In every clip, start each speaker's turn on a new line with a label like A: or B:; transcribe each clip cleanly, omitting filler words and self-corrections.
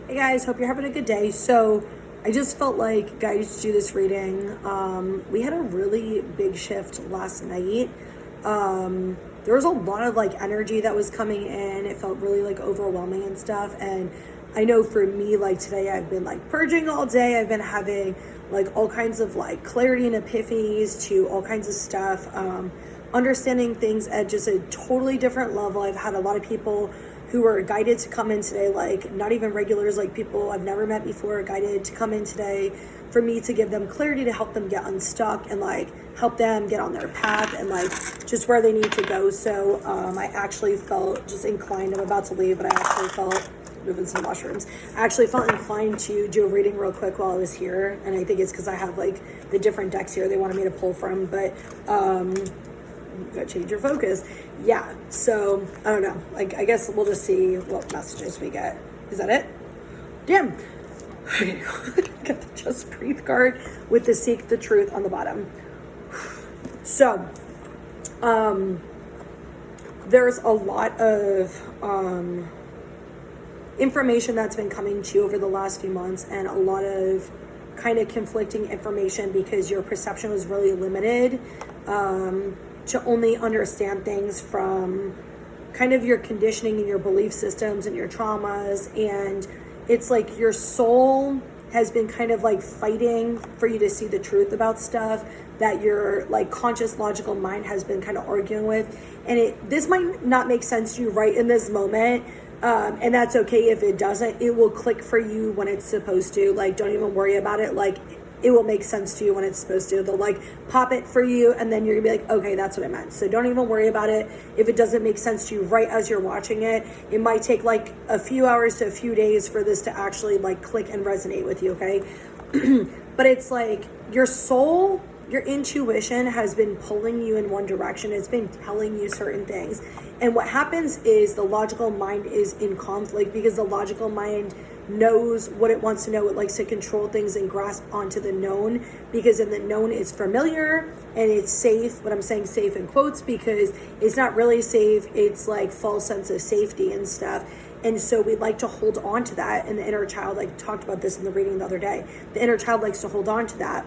A: Hey guys, hope you're having a good day. So I just felt like guys to do this reading. We had a really big shift last night. There was a lot of like energy that was coming in. It felt really like overwhelming and stuff. And I know for me, like today I've been like purging all day. I've been having like all kinds of like clarity and epiphanies to all kinds of stuff. Understanding things at just a totally different level. I've had a lot of people who were guided to come in today, like not even regulars, like people I've never met before, guided to come in today for me to give them clarity, to help them get unstuck and like help them get on their path and like just where they need to go. So I actually felt just inclined. I'm about to leave, but I actually felt moving some mushrooms. I actually felt inclined to do a reading real quick while I was here, and I think it's because I have like the different decks here they wanted me to pull from, but gotta change your focus. Yeah, so I don't know, like I guess we'll just see what messages we get. Is that it? Damn. Okay. Got the Just Breathe card with the Seek the Truth on the bottom. So there's a lot of information that's been coming to you over the last few months, and a lot of kind of conflicting information because your perception was really limited to only understand things from kind of your conditioning and your belief systems and your traumas. And it's like your soul has been kind of like fighting for you to see the truth about stuff that your like conscious logical mind has been kind of arguing with. And this might not make sense to you right in this moment, and that's okay if it doesn't. It will click for you when it's supposed to. Like, don't even worry about it. Like, it will make sense to you when it's supposed to. They'll like pop it for you, and then you're gonna be like, okay, that's what I meant. So don't even worry about it. If it doesn't make sense to you right as you're watching it, it might take like a few hours to a few days for this to actually like click and resonate with you, okay? But it's like your soul, your intuition has been pulling you in one direction. It's been telling you certain things. And what happens is the logical mind is in conflict because the logical mind knows what it wants to know. It likes to control things and grasp onto the known, because in the known it's familiar and it's safe. But I'm saying safe in quotes because it's not really safe. It's like false sense of safety and stuff. And so we like to hold on to that. And the inner child, like talked about this in the reading the other day, the inner child likes to hold on to that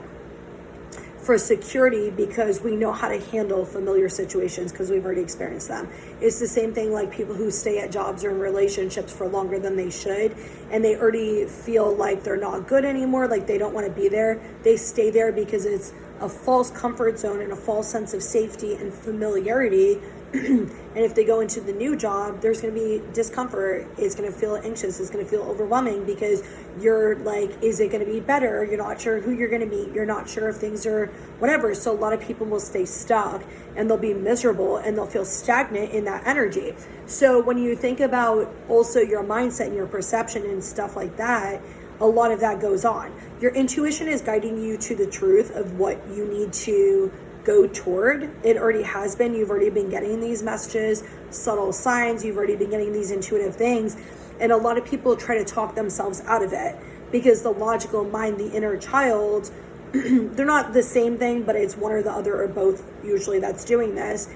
A: for security because we know how to handle familiar situations because we've already experienced them. It's the same thing like people who stay at jobs or in relationships for longer than they should, and they already feel like they're not good anymore, like they don't want to be there. They stay there because it's a false comfort zone and a false sense of safety and familiarity. And if they go into the new job, there's going to be discomfort. It's going to feel anxious. It's going to feel overwhelming because you're like, is it going to be better? You're not sure who you're going to meet. You're not sure if things are whatever. So a lot of people will stay stuck and they'll be miserable and they'll feel stagnant in that energy. So when you think about also your mindset and your perception and stuff like that, a lot of that goes on. Your intuition is guiding you to the truth of what you need to go toward. It already has been. You've already been getting these messages, subtle signs. You've already been getting these intuitive things. And a lot of people try to talk themselves out of it because the logical mind, the inner child, they're not the same thing, but it's one or the other or both usually that's doing this.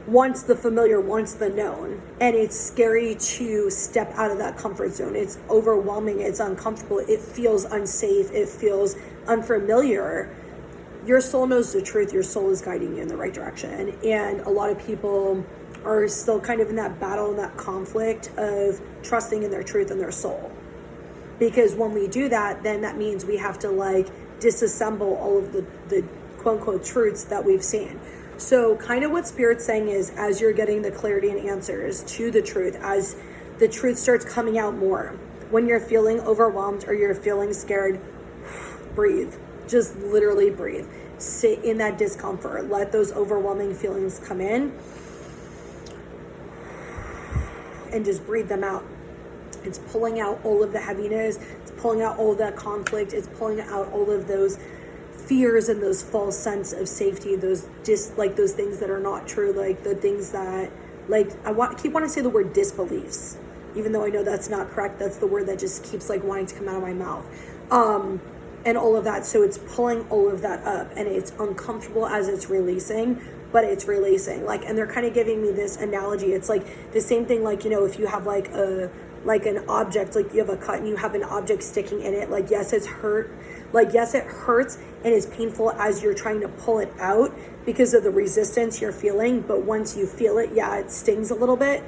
A: Wants the familiar, wants the known. And it's scary to step out of that comfort zone. It's overwhelming. It's uncomfortable. It feels unsafe. It feels unfamiliar. Your soul knows the truth. Your soul is guiding you in the right direction. And a lot of people are still kind of in that battle and that conflict of trusting in their truth and their soul. Because when we do that, then that means we have to like disassemble all of the quote unquote truths that we've seen. So kind of what Spirit's saying is, as you're getting the clarity and answers to the truth, as the truth starts coming out more, when you're feeling overwhelmed or you're feeling scared, breathe. Just literally breathe. Sit in that discomfort. Let those overwhelming feelings come in and just breathe them out. It's pulling out all of the heaviness. It's pulling out all of that conflict. It's pulling out all of those fears and those false sense of safety, those those things that are not true, like the things that keep wanting to say the word disbeliefs, even though I know that's not correct. That's the word that just keeps like wanting to come out of my mouth. And all of that. So it's pulling all of that up, and it's uncomfortable as it's releasing, but it's releasing. Like, and they're kind of giving me this analogy. It's like the same thing, like, you know, if you have like a like an object, like you have a cut and you have an object sticking in it. Like, yes, it's hurt. Like, yes, it hurts and is painful as you're trying to pull it out because of the resistance you're feeling. But once you feel it, yeah, it stings a little bit,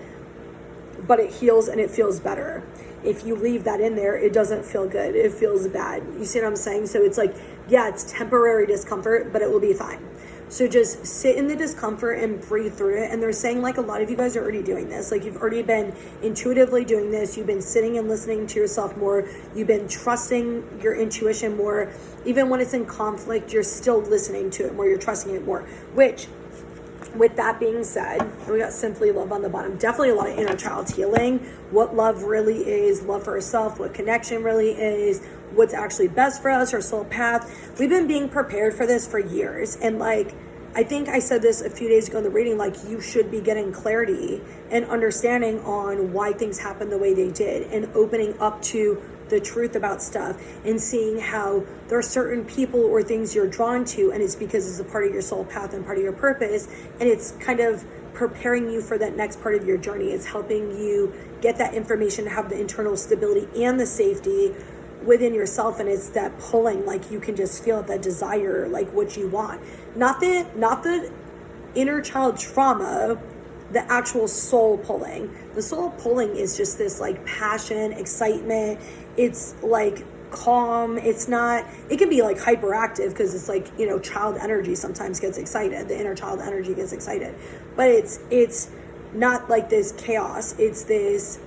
A: but it heals and it feels better. If you leave that in there, it doesn't feel good. It feels bad. You see what I'm saying? So it's like, yeah, it's temporary discomfort, but it will be fine. So just sit in the discomfort and breathe through it. And they're saying, like, a lot of you guys are already doing this. Like, you've already been intuitively doing this. You've been sitting and listening to yourself more. You've been trusting your intuition more. Even when it's in conflict, you're still listening to it more. You're trusting it more. Which, with that being said, we got Simply Love on the bottom. Definitely a lot of inner child healing. What love really is, love for ourselves, what connection really is, what's actually best for us, our soul path. We've been being prepared for this for years. And like, I think I said this a few days ago in the reading, like, you should be getting clarity and understanding on why things happen the way they did and opening up to the truth about stuff and seeing how there are certain people or things you're drawn to, and it's because it's a part of your soul path and part of your purpose, and it's kind of preparing you for that next part of your journey. It's helping you get that information, have the internal stability and the safety within yourself, and it's that pulling, like, you can just feel that desire, like what you want, not the inner child trauma, the actual soul pulling. The soul pulling is just this like passion, excitement. It's like calm. It's not, it can be like hyperactive because it's like, you know, child energy sometimes gets excited. The inner child energy gets excited, but it's not like this chaos. It's this,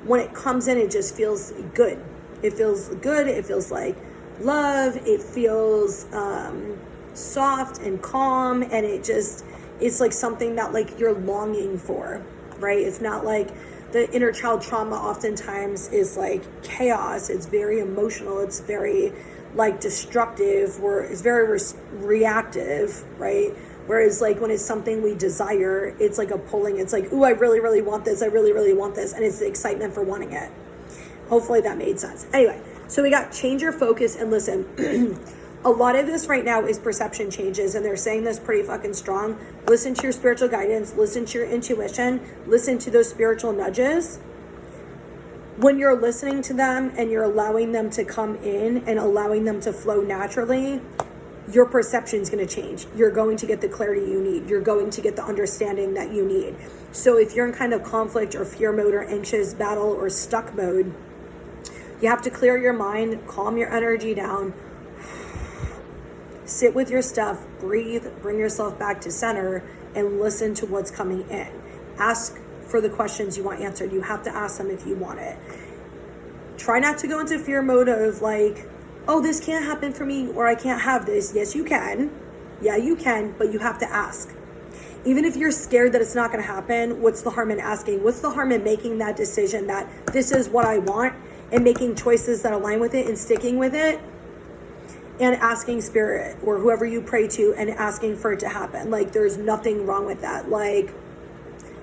A: when it comes in, it just feels good. It feels good. It feels like love. It feels soft and calm, and it's like something that like you're longing for, right? It's not like the inner child trauma oftentimes is like chaos. It's very emotional. It's very like destructive, or it's very reactive, right? Whereas like when it's something we desire, it's like a pulling. It's like, ooh, I really, really want this. I really, really want this. And it's the excitement for wanting it. Hopefully that made sense. Anyway, so we got change your focus and listen. A lot of this right now is perception changes, and they're saying this pretty fucking strong. Listen to your spiritual guidance, listen to your intuition, listen to those spiritual nudges. When you're listening to them and you're allowing them to come in and allowing them to flow naturally, your perception is going to change. You're going to get the clarity you need. You're going to get the understanding that you need. So if you're in kind of conflict or fear mode or anxious, battle, or stuck mode, you have to clear your mind, calm your energy down, sit with your stuff, breathe, bring yourself back to center, and listen to what's coming in. Ask for the questions you want answered. You have to ask them if you want it. Try not to go into fear mode of like, oh, this can't happen for me, or I can't have this. Yes, you can. Yeah, you can, but you have to ask. Even if you're scared that it's not going to happen, what's the harm in asking? What's the harm in making that decision that this is what I want and making choices that align with it and sticking with it? And asking spirit or whoever you pray to and asking for it to happen. Like, there's nothing wrong with that. Like,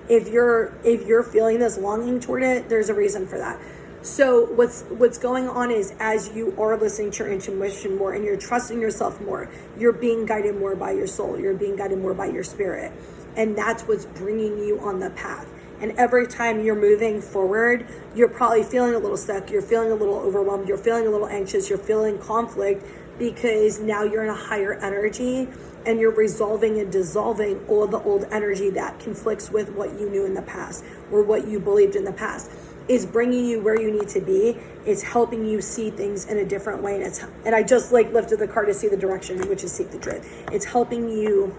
A: if you're feeling this longing toward it, there's a reason for that. So what's going on is, as you are listening to your intuition more and you're trusting yourself more, you're being guided more by your soul. You're being guided more by your spirit. And that's what's bringing you on the path. And every time you're moving forward, you're probably feeling a little stuck. You're feeling a little overwhelmed. You're feeling a little anxious. You're feeling conflict, because now you're in a higher energy and you're resolving and dissolving all the old energy that conflicts with what you knew in the past or what you believed in the past. Is bringing you where you need to be. It's helping you see things in a different way. And I just like lifted the card to see the direction, which is seek the truth. It's helping you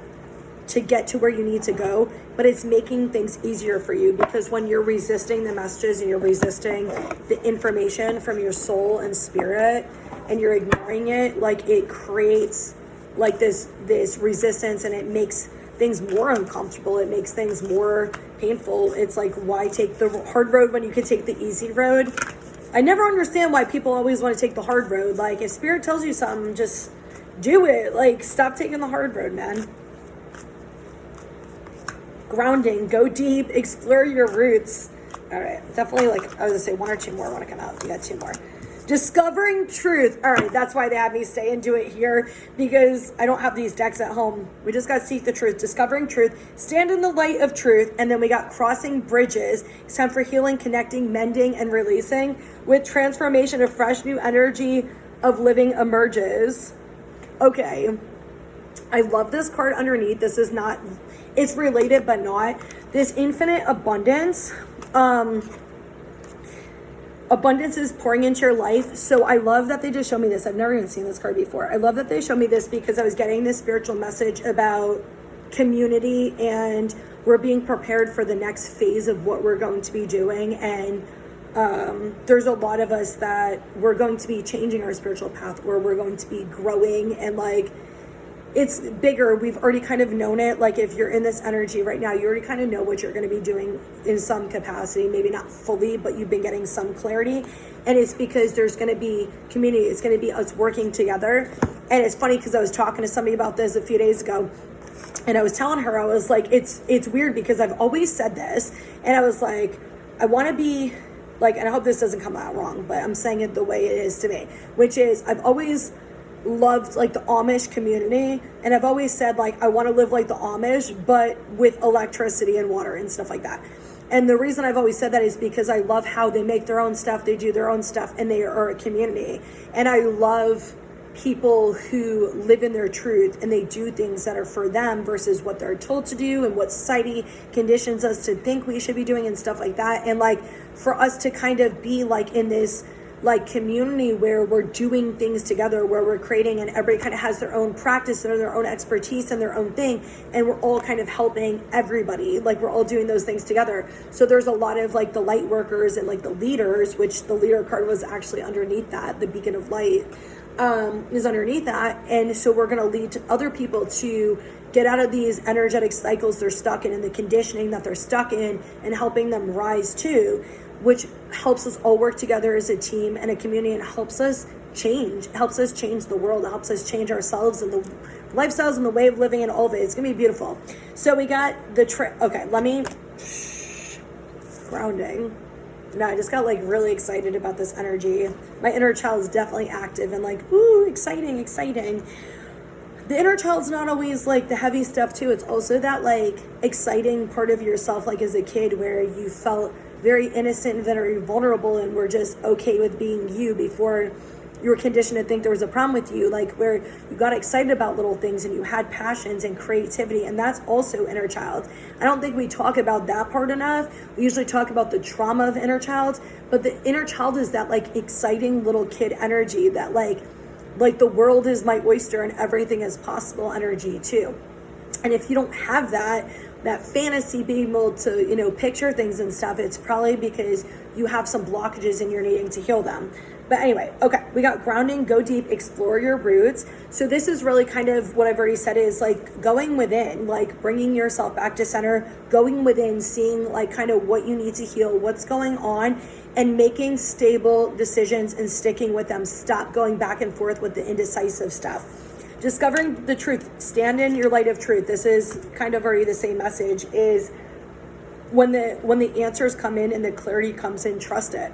A: to get to where you need to go, but it's making things easier for you, because when you're resisting the messages and you're resisting the information from your soul and spirit, and you're ignoring it, like, it creates like this resistance, and it makes things more uncomfortable. It makes things more painful. It's like, why take the hard road when you can take the easy road? I never understand why people always want to take the hard road. Like, if spirit tells you something, just do it. Like, stop taking the hard road, man. Grounding, go deep, explore your roots. All right, definitely, like, I was gonna say one or two more want to come out. We got two more. Discovering truth. All right, that's why they had me stay and do it here, because I don't have these decks at home. We just got Seek the Truth, Discovering Truth, Stand in the Light of Truth, and then we got Crossing Bridges. It's time for healing, connecting, mending, and releasing. With transformation, a fresh new energy of living emerges. Okay, I love this card underneath. This is not, it's related but not. This infinite abundance. Abundance is pouring into your life. So I love that they just showed me this. I've never even seen this card before. I love that they showed me this because I was getting this spiritual message about community, and we're being prepared for the next phase of what we're going to be doing. And there's a lot of us that we're going to be changing our spiritual path, or we're going to be growing, and like, it's bigger. We've already kind of known it. Like, if you're in this energy right now, you already kind of know what you're going to be doing in some capacity, maybe not fully, but you've been getting some clarity. And it's because there's going to be community. It's going to be us working together. And it's funny because I was talking to somebody about this a few days ago, and I was telling her, I was like, it's weird because I've always said this, and I was like, I want to be like, and I hope this doesn't come out wrong, but I'm saying it the way it is to me, which is, I've always loved like the Amish community, and I've always said like, I want to live like the Amish, but with electricity and water and stuff like that. And the reason I've always said that is because I love how they make their own stuff, they do their own stuff, and they are a community. And I love people who live in their truth and they do things that are for them versus what they're told to do and what society conditions us to think we should be doing and stuff like that. And like, for us to kind of be like in this like community where we're doing things together, where we're creating, and everybody kind of has their own practice and their own expertise and their own thing, and we're all kind of helping everybody, like we're all doing those things together. So there's a lot of like the light workers and like the leaders, which the leader card was actually underneath that. The beacon of light is underneath that. And so we're going to lead to other people to get out of these energetic cycles they're stuck in and the conditioning that they're stuck in, and helping them rise too, which helps us all work together as a team and a community, and helps us change the world. It helps us change ourselves and the lifestyles and the way of living and all of it. It's gonna be beautiful. So we got the okay, let me grounding. No, I just got like really excited about this energy. My inner child is definitely active and like, ooh, exciting. The inner child's not always like the heavy stuff too. It's also that like exciting part of yourself, like as a kid, where you felt very innocent and very vulnerable and were just okay with being you before you were conditioned to think there was a problem with you, like where you got excited about little things and you had passions and creativity. And that's also inner child. I don't think we talk about that part enough. We usually talk about the trauma of inner child, but the inner child is that like exciting little kid energy, that like the world is my oyster and everything is possible energy too. And if you don't have that fantasy, being able to, you know, picture things and stuff, it's probably because you have some blockages and you're needing to heal them. But anyway, okay, we got grounding, go deep, explore your roots. So this is really kind of what I've already said, is like going within, like bringing yourself back to center, going within, seeing like kind of what you need to heal, what's going on, and making stable decisions and sticking with them. Stop going back and forth with the indecisive stuff. Discovering the truth, stand in your light of truth. This is kind of already the same message, is when the answers come in and the clarity comes in, trust it.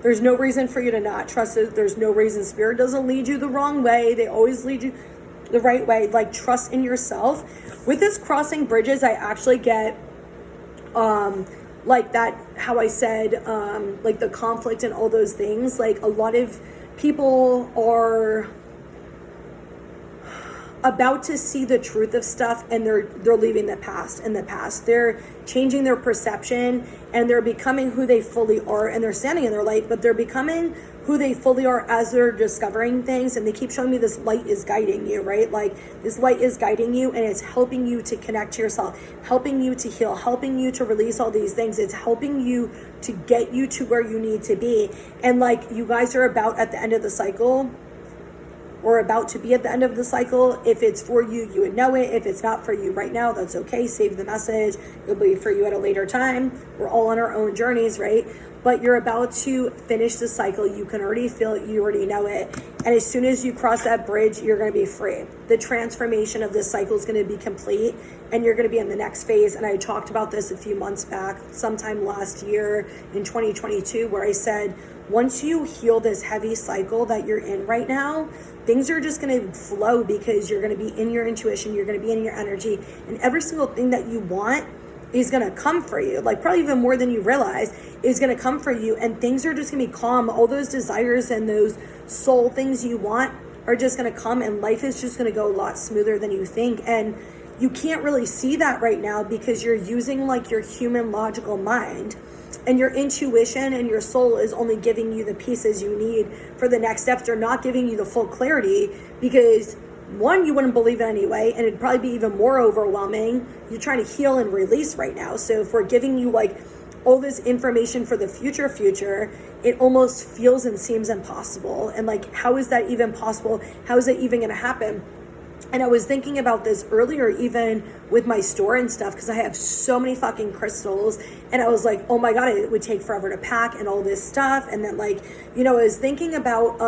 A: There's no reason for you to not trust it. There's no reason. Spirit doesn't lead you the wrong way. They always lead you the right way. Like, trust in yourself. With this crossing bridges, I actually get like that, how I said, like the conflict and all those things. Like, a lot of people are about to see the truth of stuff, and they're leaving the past in the past. They're changing their perception, and they're becoming who they fully are, and they're standing in their light, but they're becoming who they fully are as they're discovering things. And they keep showing me this light is guiding you, right? Like, this light is guiding you, and it's helping you to connect to yourself, helping you to heal, helping you to release all these things. It's helping you to get you to where you need to be. And like, you guys are about at the end of the cycle, or about to be at the end of the cycle. If it's for you, you would know it. If it's not for you right now, that's okay. Save the message. It'll be for you at a later time. We're all on our own journeys, right? But you're about to finish the cycle. You can already feel it. You already know it. And as soon as you cross that bridge, you're going to be free. The transformation of this cycle is going to be complete, and you're going to be in the next phase. And I talked about this a few months back, sometime last year in 2022, where I said, once you heal this heavy cycle that you're in right now, things are just going to flow because you're going to be in your intuition, you're going to be in your energy, and every single thing that you want is going to come for you. Like probably even more than you realize is going to come for you, and things are just going to be calm. All those desires and those soul things you want are just going to come, and life is just going to go a lot smoother than you think. And you can't really see that right now because you're using like your human logical mind, and your intuition and your soul is only giving you the pieces you need for the next steps. They're not giving you the full clarity because one, you wouldn't believe it anyway, and it'd probably be even more overwhelming. You're trying to heal and release right now. So if we're giving you like all this information for the future, it almost feels and seems impossible. And like, how is that even possible? How is it even going to happen? And I was thinking about this earlier, even with my store and stuff, because I have so many fucking crystals. And I was like, oh my God, it would take forever to pack and all this stuff. And then like, I was thinking about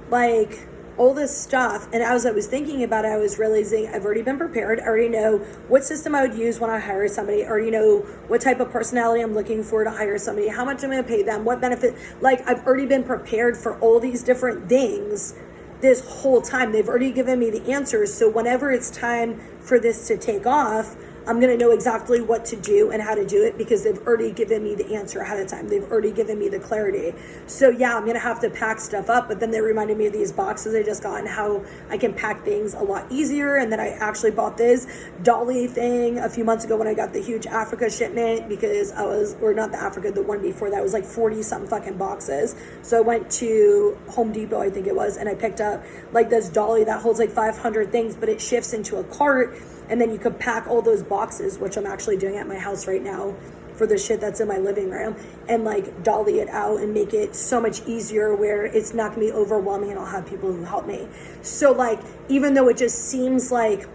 A: like all this stuff. And as I was thinking about it, I was realizing I've already been prepared. I already know what system I would use when I hire somebody. I already know what type of personality I'm looking for to hire somebody, how much I'm going to pay them, what benefit. Like I've already been prepared for all these different things this whole time. They've already given me the answers. So whenever it's time for this to take off, I'm going to know exactly what to do and how to do it because they've already given me the answer ahead of time. They've already given me the clarity. So yeah, I'm going to have to pack stuff up, but then they reminded me of these boxes I just got and how I can pack things a lot easier. And then I actually bought this dolly thing a few months ago when I got the huge Africa shipment because the one before that was like 40 something fucking boxes. So I went to Home Depot, I think it was, and I picked up like this dolly that holds like 500 things, but it shifts into a cart. And then you could pack all those boxes, which I'm actually doing at my house right now for the shit that's in my living room, and like dolly it out and make it so much easier where it's not gonna be overwhelming and I'll have people who help me. So like, even though it just seems like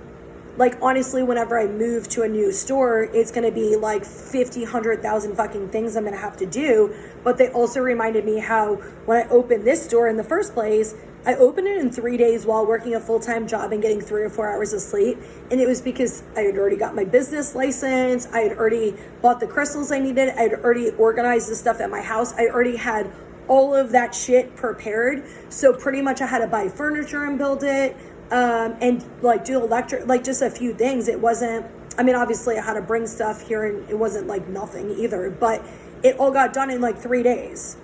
A: honestly, whenever I move to a new store, it's gonna be like 50, 100,000 fucking things I'm gonna have to do. But they also reminded me how when I opened this store in the first place, I opened it in 3 days while working a full-time job and getting 3 or 4 hours of sleep. And it was because I had already got my business license. I had already bought the crystals I needed. I had already organized the stuff at my house. I already had all of that shit prepared. So pretty much I had to buy furniture and build it. And like do electric, like just a few things. It wasn't, I mean, obviously I had to bring stuff here and it wasn't like nothing either, but it all got done in like 3 days.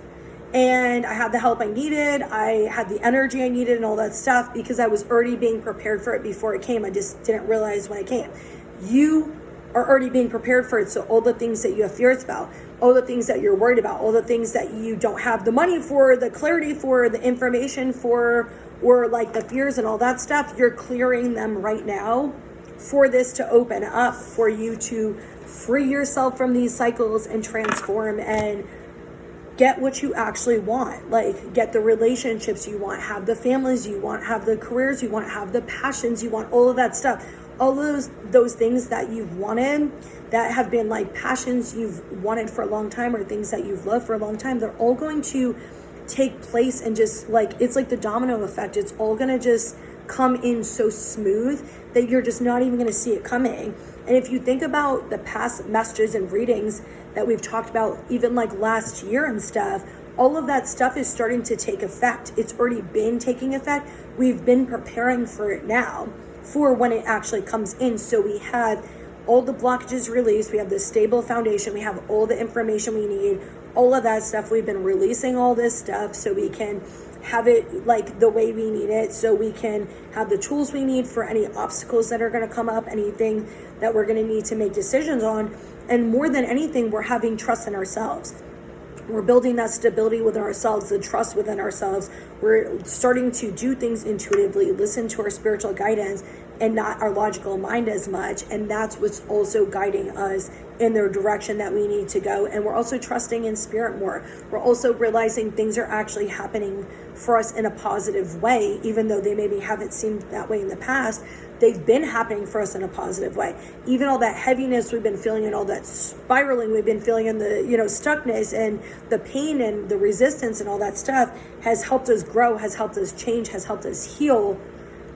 A: And I had the help I needed. I had the energy I needed and all that stuff because I was already being prepared for it before it came. I just didn't realize when it came. You are already being prepared for it. So all the things that you have fears about, all the things that you're worried about, all the things that you don't have the money for, the clarity for, the information for, or like the fears and all that stuff, you're clearing them right now for this to open up, for you to free yourself from these cycles and transform and get what you actually want. Like get the relationships you want, have the families you want, have the careers you want, have the passions you want, all of that stuff. All of those things that you've wanted, that have been like passions you've wanted for a long time or things that you've loved for a long time, they're all going to take place and just like, it's like the domino effect. It's all going to just come in so smooth that you're just not even going to see it coming. And if you think about the past messages and readings that we've talked about, even like last year and stuff, all of that stuff is starting to take effect. It's already been taking effect. We've been preparing for it now, for when it actually comes in. So we have all the blockages released. We have the stable foundation. We have all the information we need, all of that stuff. We've been releasing all this stuff so we can have it like the way we need it, so we can have the tools we need for any obstacles that are going to come up, anything that we're going to need to make decisions on. And more than anything, we're having trust in ourselves. We're building that stability within ourselves, the trust within ourselves. We're starting to do things intuitively, listen to our spiritual guidance and not our logical mind as much. And that's what's also guiding us in the direction that we need to go. And we're also trusting in spirit more. We're also realizing things are actually happening for us in a positive way, even though they maybe haven't seemed that way in the past. They've been happening for us in a positive way. Even all that heaviness we've been feeling and all that spiraling we've been feeling and the, stuckness and the pain and the resistance and all that stuff has helped us grow, has helped us change, has helped us heal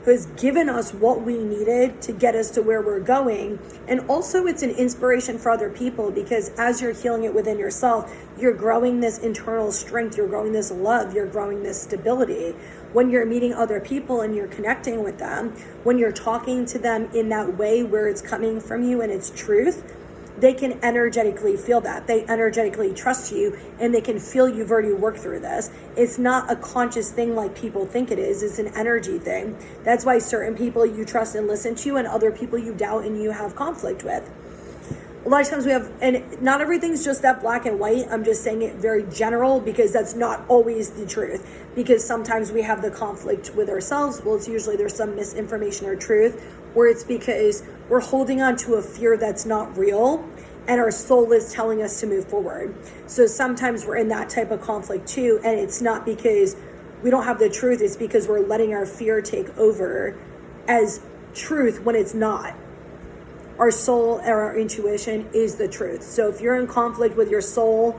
A: who has given us what we needed to get us to where we're going. And also it's an inspiration for other people, because as you're healing it within yourself, you're growing this internal strength, you're growing this love, you're growing this stability. When you're meeting other people and you're connecting with them, when you're talking to them in that way where it's coming from you and it's truth, they can energetically feel that. They energetically trust you, and they can feel you've already worked through this. It's not a conscious thing like people think it is. It's an energy thing. That's why certain people you trust and listen to, and other people you doubt and you have conflict with. A lot of times we have, and not everything's just that black and white. I'm just saying it very general, because that's not always the truth. Because sometimes we have the conflict with ourselves. Well, it's usually there's some misinformation or truth, where it's because we're holding on to a fear that's not real, and our soul is telling us to move forward. So sometimes we're in that type of conflict too, and it's not because we don't have the truth, it's because we're letting our fear take over as truth when it's not. Our soul and our intuition is the truth. So if you're in conflict with your soul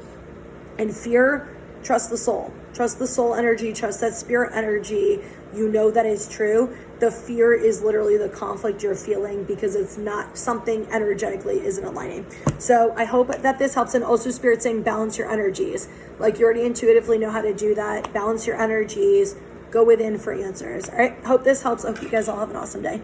A: and fear, trust the soul. Trust the soul energy, trust that spirit energy. You know that is true. The fear is literally the conflict you're feeling, because it's not something energetically isn't aligning. So I hope that this helps. And also Spirit saying balance your energies. Like you already intuitively know how to do that. Balance your energies. Go within for answers. All right. Hope this helps. I hope you guys all have an awesome day.